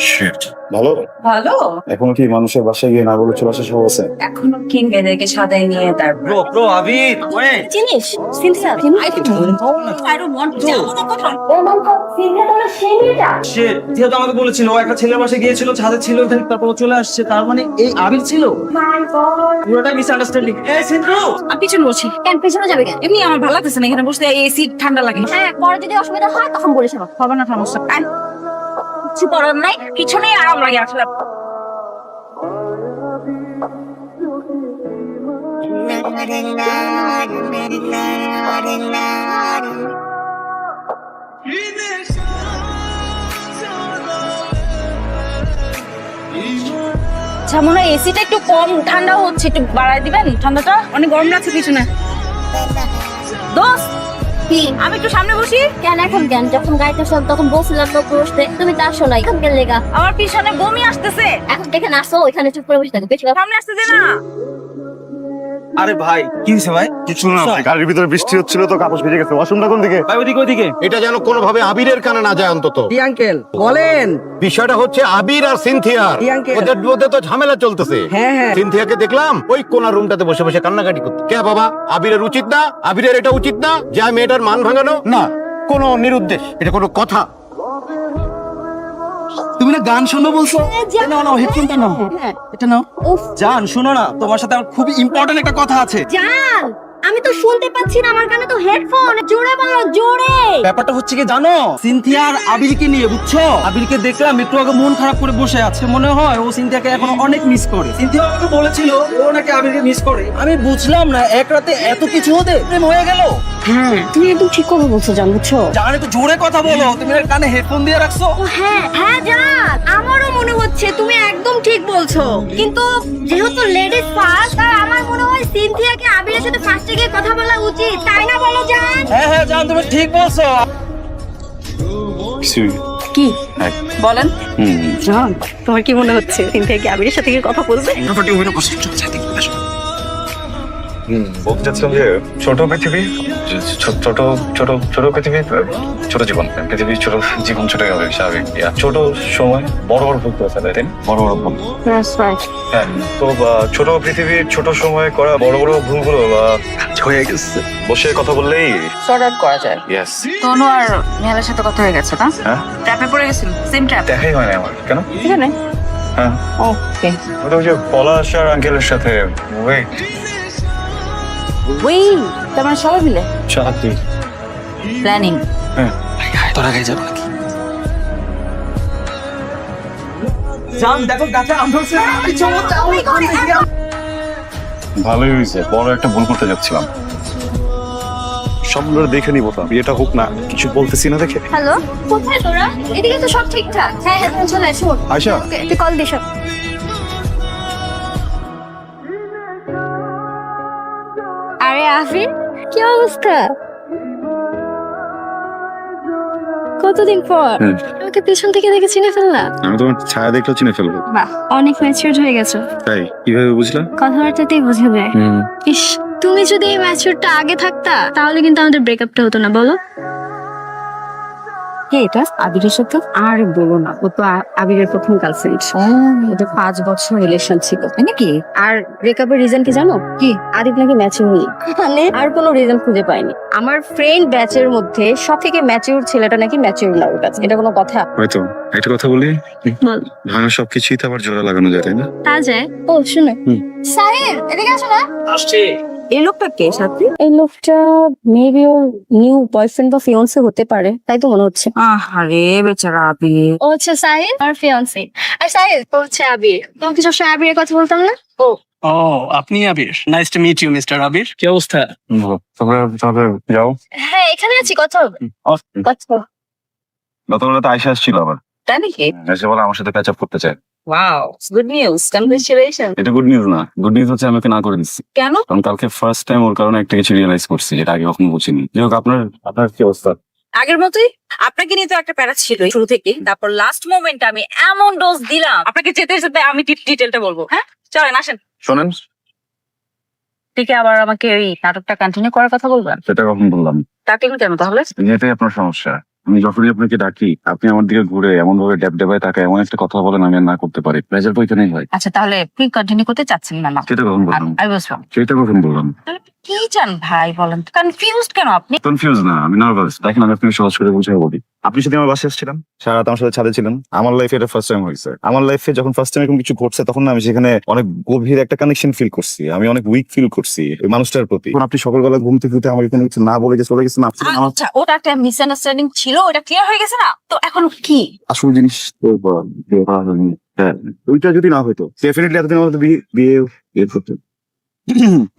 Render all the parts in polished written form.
Sheet. ভালো ভালো এখনো কি মানুষের বাসায় গিয়ে না বলে চলে আসা সব আছে? এখনো কিং এদেরকে সাদাই নিয়ে তারপর ব্রো আবির ওয়েট জিনিস Cynthia I don't want to যাবো না কোথাও সিনথিয়া তো সেই মেয়েটা সে যেহেতু আমাকে বলেছিল ও একটা ছেলের বাসায় গিয়েছিল, ছাদে ছিল, এখানে তারপর ও চলে আসছে, তার মানে এই আবির ছিল। মাই গড পুরোটা মিসআন্ডারস্ট্যান্ডিং। এই সিন্ধু আমি পিছনে বসি কেন পিছনে যাবে কেন এমনি আমার ভালো লাগতেছে না এখানে বসতে এসি ঠান্ডা লাগে হ্যাঁ পরে যদি অসুবিধা হয় তখন বলিস হবে না সমস্যা কিছু করার নাই পিছনে আরাম লাগে আসলে আচ্ছা মনে হয় এসিটা একটু কম ঠান্ডা হচ্ছে একটু বাড়ায় দিবেন ঠান্ডাটা অনেক গরম লাগছে পিছনে দোস্ত আমি একটু সামনে বসি কেন এখন কেন যখন গাড়িটা সব তখন বসছিলাম তো বসতে তুমি তার শোনাই এখন কেন লেগা আমার পিছনে বমি আসতেছে এখন দেখে আসো ওইখানে চুপ করে বসে থাকো পেছনে সামনে আসতেছে না আরে ভাই কি হয়েছে ভাই? কিছু না ভাই, গাড়ির ভিতরে বৃষ্টি হচ্ছিল তো কাপড় ভিজে গেছে। ওয়াশরুমটা কোন দিকে? ভাই ওদিকে ওদিকে। এটা যেন কোনোভাবে আবিরের কানে না যায় অন্তত। জি আঙ্কেল বলেন। বিষয়টা হচ্ছে আবির আর সিনথিয়ার, জি, আঙ্কেল। ওদের মধ্যে তো ঝামেলা চলতেছে। হ্যাঁ, হ্যাঁ। সিনথিয়াকে দেখলাম ওই কোনা রুমটাতে বসে বসে কান্নাকাটি করতে। কে বাবা, আবিরের উচিত না? আবিরের এটা উচিত না যে আমি মেয়েটার মান ভাঙানো? না, কোনো নিরুদ্দেশ, এটা কোনো কথা? তুমি না গান শোনো বলছো? নাও নাও হেডফোনটা নাও। এটা নাও। জান শোনো না, তোমার সাথে আমার খুবই ইম্পর্টেন্ট একটা কথা আছে। জান আমি তো শুনতে পাচ্ছি না আমার কানে তো হেডফোন জোরে বলো জোরে ব্যাপারটা হচ্ছে কি জানো, সিনথিয়া আর আবিরকে নিয়ে, বুঝছো? আবিরকে দেখলাম একটু আগে মন খারাপ করে বসে আছে, মনে হয় ও সিনথিয়াকে এখনো অনেক মিস করে। সিনথিয়া আমাকে বলেছিল ও নাকি আবিরকে মিস করে। আমি বুঝলাম না এক রাতে এত কিছু হতে প্রেম হয়ে গেল। হ্যাঁ তুমি একদম ঠিক কথা বলছো জান বুঝছো জান একটু জোরে কথা বলো, তুমি এর কানে হেডফোন দিয়ে রাখছো। ও হ্যাঁ হ্যাঁ জান আমারও মনে হচ্ছে তুমি একদম ঠিক বলছো কিন্তু যেহেতু লেডিস ফার্স্ট তাই আমার মনে হয় সিনথিয়াকে আবিরের সাথে ফার্স্টে গিয়ে কথা বলা উচিত তাই না বলো জান হ্যাঁ হ্যাঁ জান তুমি ঠিক বলছো। কি বলেন জান তোমার কি মনে হচ্ছে সিনথিয়া কি আবিরের সাথে গিয়ে কথা বলবে বলতে চাচ্ছিলাম যে ছোট পৃথিবী, ছোট ছোট ছোট ছোট পৃথিবী, ছোট জীবন, পৃথিবী ছোট জীবন, ছোট হবে স্বাভাবিক। ছোট সময় বড় বড় ভুল করে ফেলে, তাই না? বড় বড় ভুল। হ্যাঁ, তো ছোট পৃথিবীর ছোট সময় করা বড় বড় ভুলগুলো হয়ে গেছে, বসে কথা বললেই সর্ট আউট করা যায় ইয়েস। তনু আর নেহালের সাথে কথা হয়ে গেছে না হ্যাঁ, ট্র্যাপে পড়ে গেছিল সেম ট্র্যাপ দেখাই হয় না আমার। কেন? এখানে হ্যাঁ, ওকে ওই যে পলাশ আর আঙ্কেলের সাথে ওয়েট ওই তার মানে সবাই মিলে চাকরি। প্ল্যানিং হ্যাঁ, তোরা গায়ে যাবো নাকি? জান দেখো গাছে আম ধরছে। ভালোই হয়েছে, বড় একটা ভুল করতে যাচ্ছিলাম। সবগুলো দেখে নিবো, তো বিয়েটা হোক না, কিছু বলতেছি না দেখে। হ্যালো কোথায় তোরা এদিকে তো সব ঠিকঠাক হ্যাঁ হ্যাঁ তুমি চলে এসো আয়শা, তুই কল দিস আরে আফরিন কি অবস্থা কতদিন পর হুম। আমাকে পেছন থেকে দেখে চিনে ফেললা আমি তোমার ছায়া দেখলেও চিনে ফেলবো। বাহ অনেক ম্যাচিউরড হয়ে গেছো তাই কিভাবে বুঝলা? কথাবার্তাতেই বোঝা যায় ইস তুমি যদি এই ম্যাচিউরটা আগে থাকতা তাহলে কিন্তু আমাদের ব্রেকআপটা হতো না বলো কে এটা আবিরের সাথে আর বলো না ও তো আবিরের প্রথম গার্লফ্রেন্ড ওদের 5 বছর রিলেশন ছিল তাই নাকি আর ব্রেকআপের রিজন কি জানো কি আদিপ নাকি ম্যাচিউর নেই মানে আর কোনো রিজন খুঁজে পাইনি আমার ফ্রেন্ড ব্যাচের মধ্যে সব থেকে ম্যাচিউর ছেলেটা নাকি ম্যাচিউর না ওর কাছে এটা কোনো কথা হয়তো একটা কথা বলি, বল ভাঙা সবকিছুই তো আবার জোড়া লাগানো যায়, তাই না? তা যায় ও শুনে সাহেব এদিকে আসো না আসছে। এই লোকটা কে সাথে এই লোকটা মেবি ওর নিউ বয়ফ্রেন্ড বা ফিয়ান্সে হতে পারে তাই তো মনে হচ্ছে আহারে বেচারা আবির ও হচ্ছে সাহিল আর ফিয়ান্সে আর সাহিল ও হচ্ছে আবির তোমাকে সবসময় আবিরের কথা বলতাম না ও আপনি Abir, nice to meet you mister Abir. কি অবস্থা? তোমরা তাহলে যাও। হ্যাঁ এখানে আছি কথা হবে কথা হবে। গতকাল রাতে আয়শা আসছিল আবার, তাই নাকি এসে বলে আমার সাথে প্যাচ আপ করতে চায়। ওয়াও গুড নিউজ কংগ্রেচুলেশন এটা গুড নিউজ না, গুড নিউজ হচ্ছে আমাকে না করে দিচ্ছি, কেন কারণ কালকে ফার্স্ট টাইম ওর কারণে একটা কিছু রিয়েলাইজ করছি যেটা আগে কখনো বুঝিনি। যাই হোক, আপনার আপনার কি অবস্থা? আগের মতোই আপনাকে নিয়ে তো একটা প্যারা ছিল শুরু থেকে তারপর লাস্ট মোমেন্টে আমি এমন ডোজ দিলাম আপনাকে যেতে যেতে আমি ডিটেলটা বলবো হ্যাঁ চলেন আসেন শোনেন, ঠিক আবার আমাকে ওই নাটকটা কন্টিনিউ করার কথা বলবেন সেটা কখন বললাম? ডাকলেন কেন তাহলে এটাই আপনার সমস্যা। আমি যখনই আপনাকে ডাকি আপনি আমার দিকে ঘুরে এমন ভাবে ড্যাব ড্যাবায় তাকায় এমন একটা কথা বলেন আমি আর না করতে পারি। প্লেজার বইখানেই হয়। আচ্ছা তাহলে আপনি কন্টিনিউ করতে চাচ্ছেন না? সেটা কখন বললাম? আই ওয়াজ রং। সেটা কখন বললাম? তাহলে কি চান ভাই বলেন? কনফিউজড কেন আপনি? কনফিউজ না, আমি নার্ভাস। দেখেন আমি আপনাকে সহজ করে বুঝাই বলি। আপনি সেদিন আমার বাসায় এসেছিলেন, সারা রাত আমার সাথে ছাদে ছিলেন। আমার লাইফে এটা ফার্স্ট টাইম হয়েছে। আমার লাইফে যখন ফার্স্ট টাইম এরকম কিছু ঘটছে তখন না আমি সেখানে অনেক গভীর একটা কানেকশন ফিল করছি। আমি অনেক উইক ফিল করছি ওই মানুষটার প্রতি। এখন আপনি সকালবেলা ঘুম থেকে উঠে আমাকে কোনো কিছু না বলে যে চলে গেছেন, আপনি আমার আচ্ছা ওটা একটা মিসআন্ডারস্ট্যান্ডিং ছিল, ওটা ক্লিয়ার হয়ে গেছে না? তো এখন কি? আসল জিনিস তো হ্যাঁ, ওইটা যদি না হইতো ডেফিনেটলি এতদিন আমাদের বিয়ে করতেন।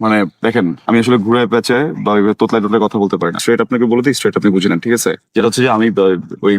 মানে দেখেন আমি আসলে ঘুরে পেঁচে বা তোতলায় টোতলায় কথা বলতে পারি না। স্ট্রেট আপনাকে বলে দিই, স্ট্রেট আপনি বুঝে নেন, ঠিক আছে? যেটা হচ্ছে যে আমি ওই